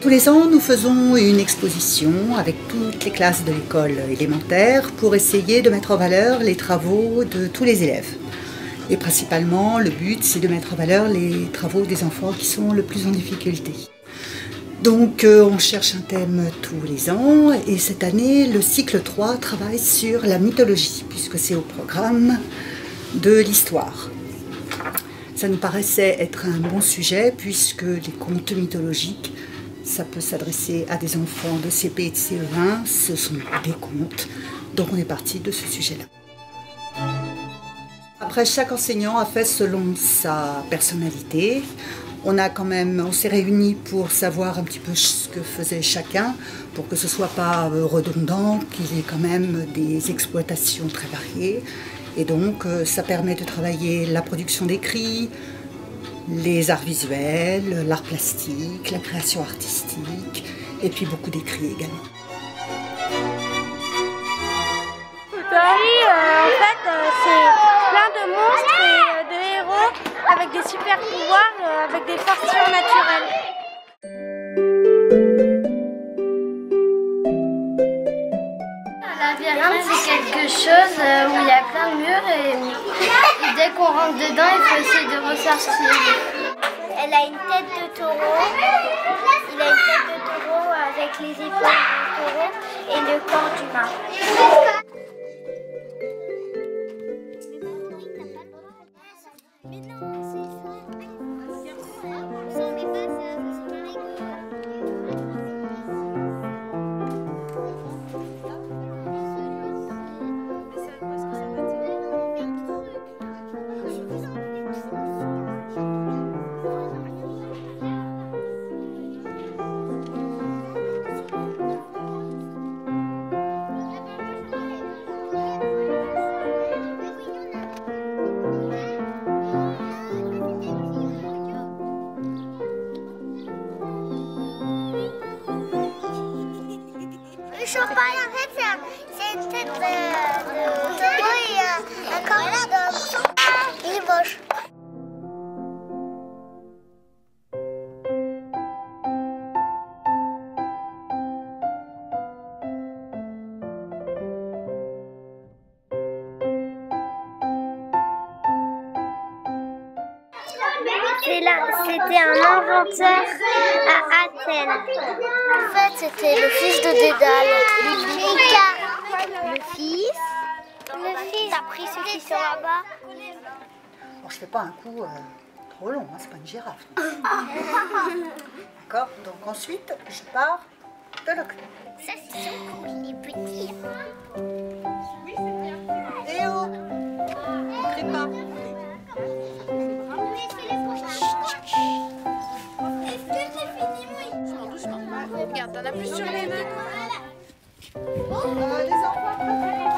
Tous les ans, nous faisons une exposition avec toutes les classes de l'école élémentaire pour essayer de mettre en valeur les travaux de tous les élèves. Et principalement, le but, c'est de mettre en valeur les travaux des enfants qui sont le plus en difficulté. Donc, on cherche un thème tous les ans et cette année, le cycle 3 travaille sur la mythologie, puisque c'est au programme de l'histoire. Ça nous paraissait être un bon sujet puisque les contes mythologiques, ça peut s'adresser à des enfants de CP et de CE1, ce sont des contes, donc on est parti de ce sujet-là. Après, chaque enseignant a fait selon sa personnalité. On s'est réunis pour savoir un petit peu ce que faisait chacun, pour que ce ne soit pas redondant, qu'il y ait quand même des exploitations très variées. Et donc, ça permet de travailler la production d'écrits, les arts visuels, l'art plastique, la création artistique, et puis beaucoup d'écrits également. En fait, c'est plein de monstres et de héros avec des super pouvoirs, avec des forces surnaturelles. La labyrinthe, c'est quelque chose où il y a plein de murs et dès qu'on rentre dedans, il faut essayer de ressortir. Elle a une tête de taureau. Il a une tête de taureau avec les épaules du taureau et le corps d'humain. Le champagne, en fait, c'est une tête de taureau et un corps d'homme. Il est moche. C'était un inventeur à Athènes. En fait, c'était le fils de Dédale. Le fils. T'as pris ceux qui sont là-bas. Bon, je fais pas un coup trop long, hein, c'est pas une girafe. D'accord. Donc ensuite, je pars de l'ocre. Ça, c'est son cou, il est petit. Et oh, on crie pas. Regarde, t'en as plus sur les mains. Les enfants préférés.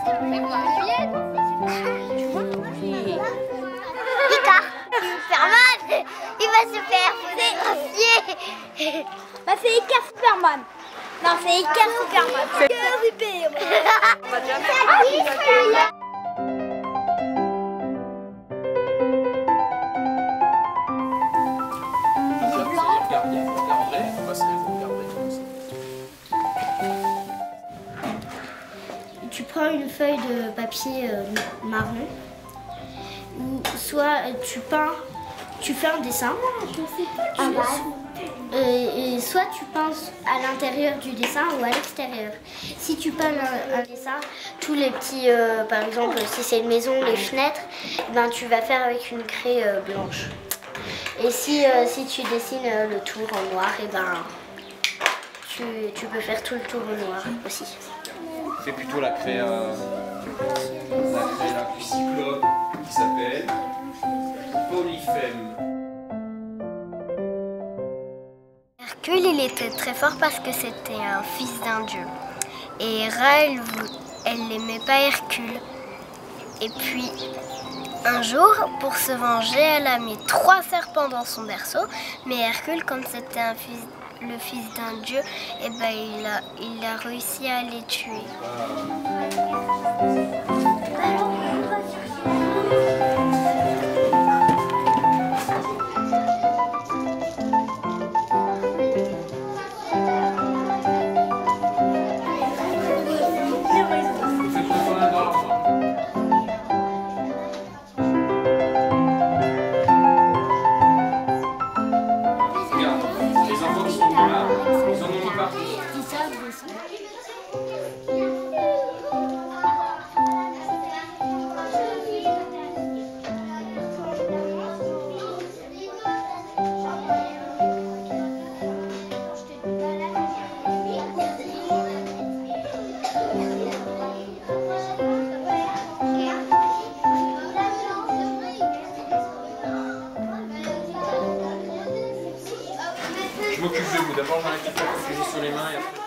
C'est quoi, Juliette? Tu vois? Icar, il va faire mal. Il va se faire photographier. Bah, c'est Icar Superman. Non, c'est Icar Superman. C'est Icar Superman. Tu prends une feuille de papier marron, ou soit tu fais un dessin, et soit tu peins à l'intérieur du dessin ou à l'extérieur. Si tu peins un dessin, tous les petits, par exemple, si c'est une maison, les fenêtres, ben, tu vas faire avec une craie blanche. Et si tu dessines le tour en noir, et ben, tu peux faire tout le tour en noir aussi. C'est plutôt la craie du cyclope qui s'appelle Polyphème. Hercule, il était très fort parce que c'était un fils d'un dieu. Et Hera, elle n'aimait pas Hercule. Et puis, un jour, pour se venger, elle a mis 3 serpents dans son berceau. Mais Hercule, comme c'était le fils d'un dieu, et ben il a réussi à les tuer. m'occupe de vous. D'abord, j'enlève toute la confusion sur les mains et après.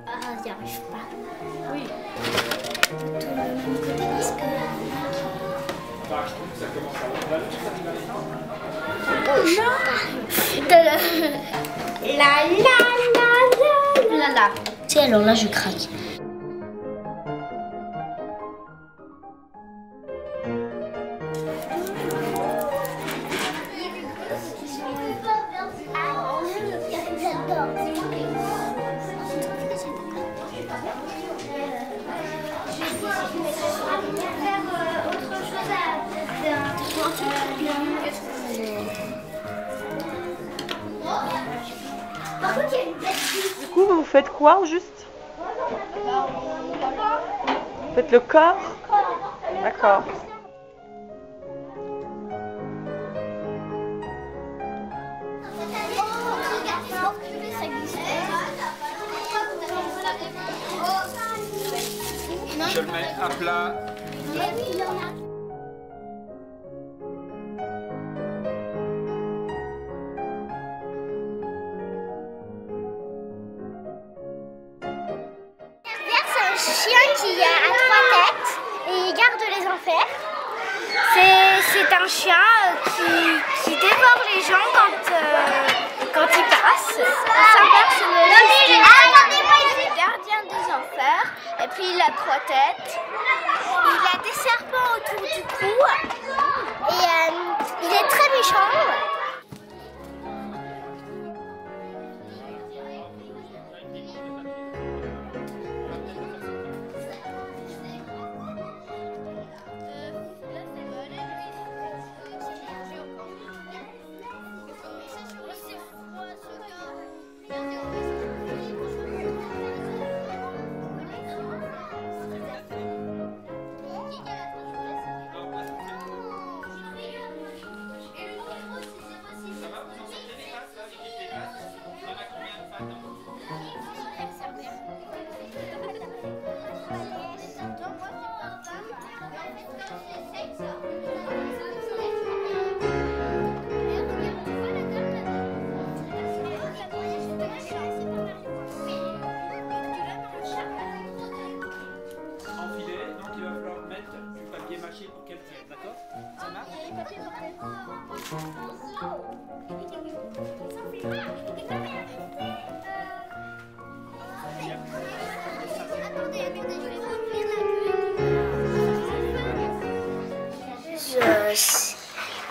Ah, j'y arrive pas. Oui. Tout le même côté parce que... Je trouve que ça commence à revenir. La. Tu sais, alors là, je craque. Du coup, vous faites quoi au juste? Vous faites le corps? D'accord. Je le mets à plat. C'est un chien qui a 3 têtes et il garde les enfers. C'est un chien qui dévore les gens quand il passe. Son père, c'est le gardien des enfers. Et puis il a 3 têtes. Il a des serpents autour du cou. Et il est très méchant. Pour qu'elle tienne, d'accord? Ça marche?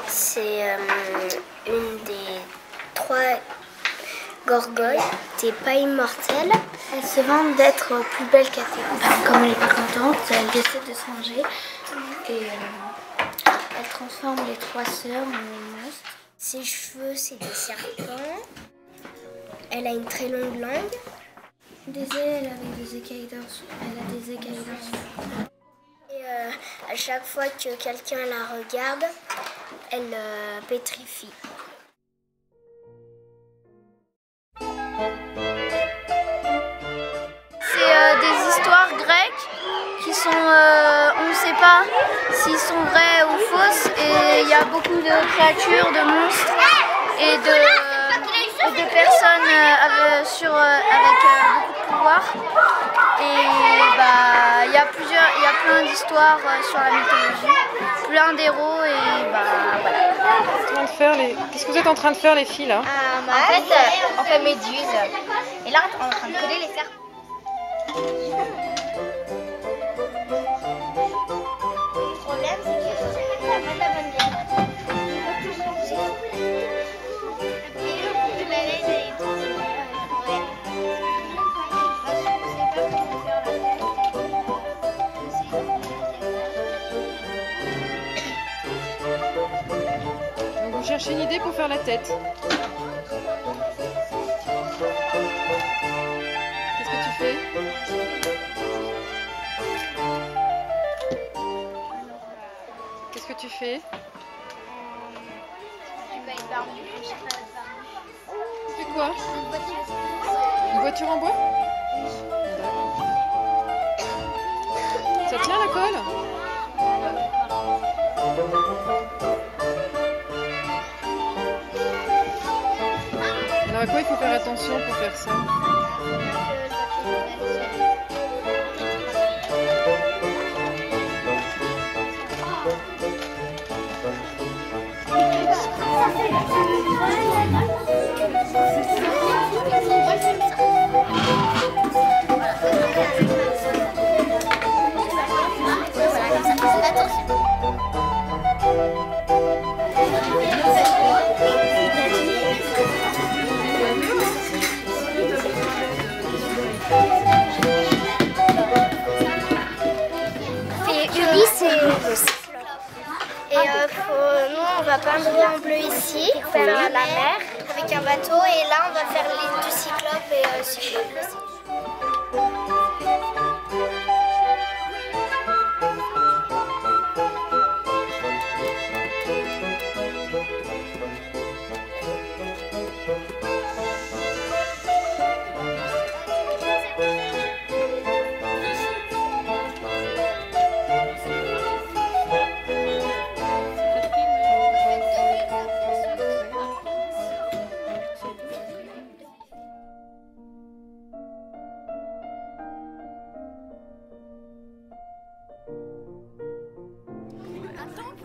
C'est une des 3 gorgoles. T'es pas immortelle. Elles se vantent d'être plus belles qu'elle. Comme elle est pas contente, elle décide de se ranger. Et elle transforme les 3 sœurs en monstres. Ses cheveux, c'est des serpents. Elle a une très longue langue. Des ailes avec des écailles d'or. Elle a des écailles d'or. Et à chaque fois que quelqu'un la regarde, elle pétrifie. C'est des histoires grecques qui sont, on ne sait pas s'ils sont vrais ou fausses, et il y a beaucoup de créatures, de monstres et de personnes avec beaucoup de pouvoir. Et bah, il y a plein d'histoires sur la mythologie, plein d'héros, et bah voilà. Qu'est-ce que vous êtes en train de faire les filles là? En fait, on fait méduse, et là on est en train de coller les serpents. Le problème, c'est qu'il n'a pas de la bonne bière. Donc vous cherchez une idée pour faire la tête. Qu'est-ce que tu fais? Qu'est-ce que tu fais? Tu fais quoi? Une voiture en bois? D'accord. Ça tient la colle? Alors à quoi il faut faire attention pour faire ça? Nous, on va peindre en bleu ici, faire la mer avec un bateau, et là, on va faire l'île du Cyclope et Cyclope aussi.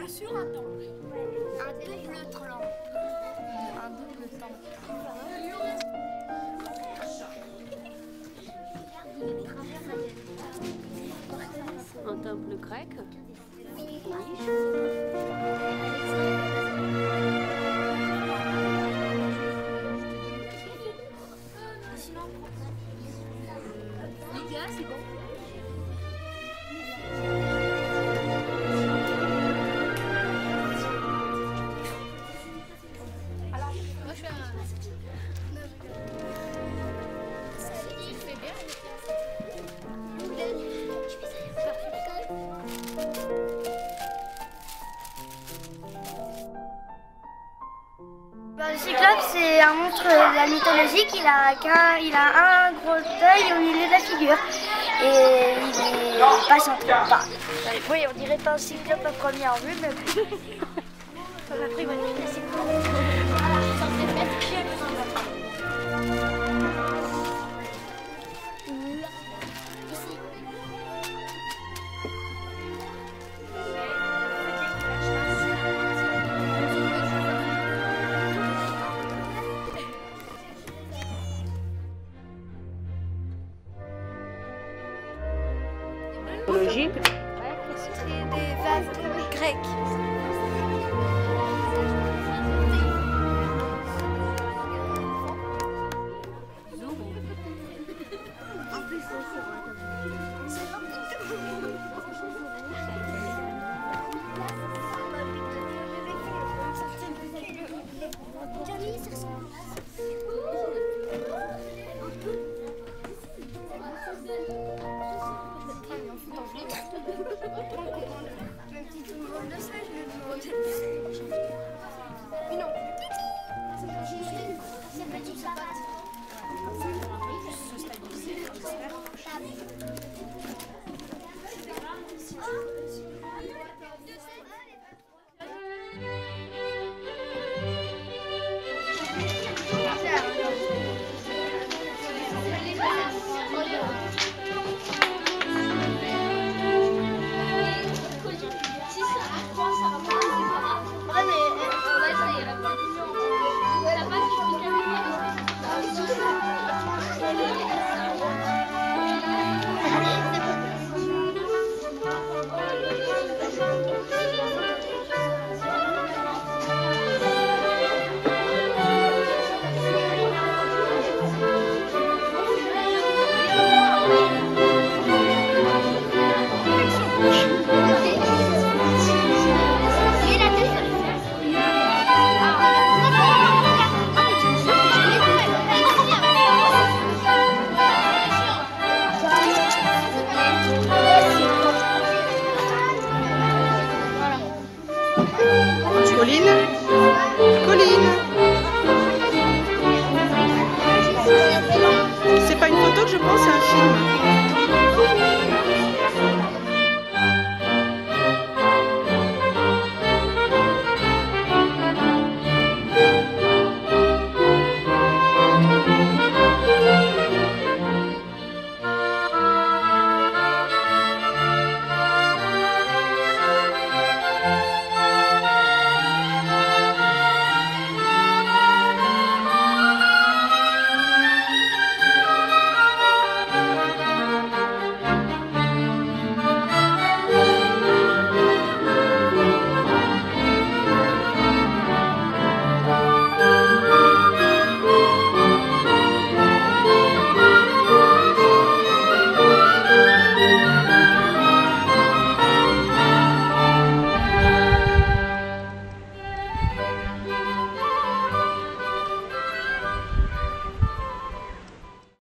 Sur un temple. Un double temple. Un double temple. Un temple grec? Oui. Les gars, c'est bon? Le Cyclope, c'est un monstre de la mythologie. Il a un gros œil au milieu de la figure. Et il est pas central. Oui, on dirait pas un Cyclope à première vue, mais après, il va être classique. C'est des vases grecs. Même si tout le monde le sait, Pauline?